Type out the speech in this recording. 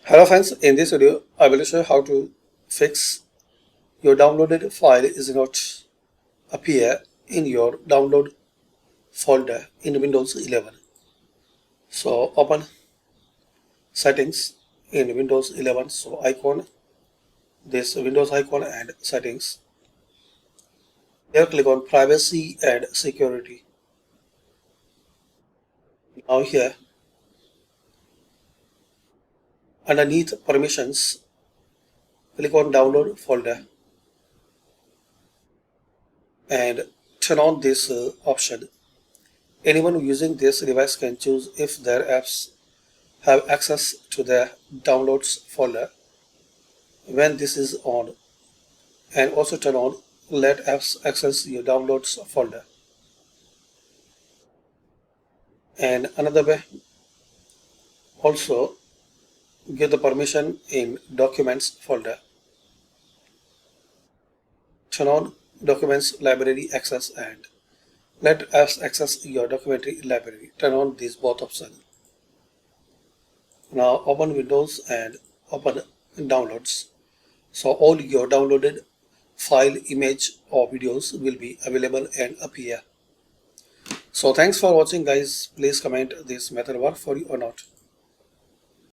Hello friends, in this video I will show you how to fix your downloaded file is not appear in your download folder in Windows 11. So open settings in Windows 11. So icon, this Windows icon and settings. Here click on privacy and security. Now here underneath permissions click on download folder and turn on this option. Anyone using this device can choose if their apps have access to the downloads folder when this is on, and also turn on let apps access your downloads folder. And another way, also give the permission in documents folder, turn on documents library access and let apps access your documentary library, turn on these both options. Now open Windows and open downloads. So all your downloaded file, image or videos will be available and appear. So thanks for watching guys. Please comment this method work for you or not.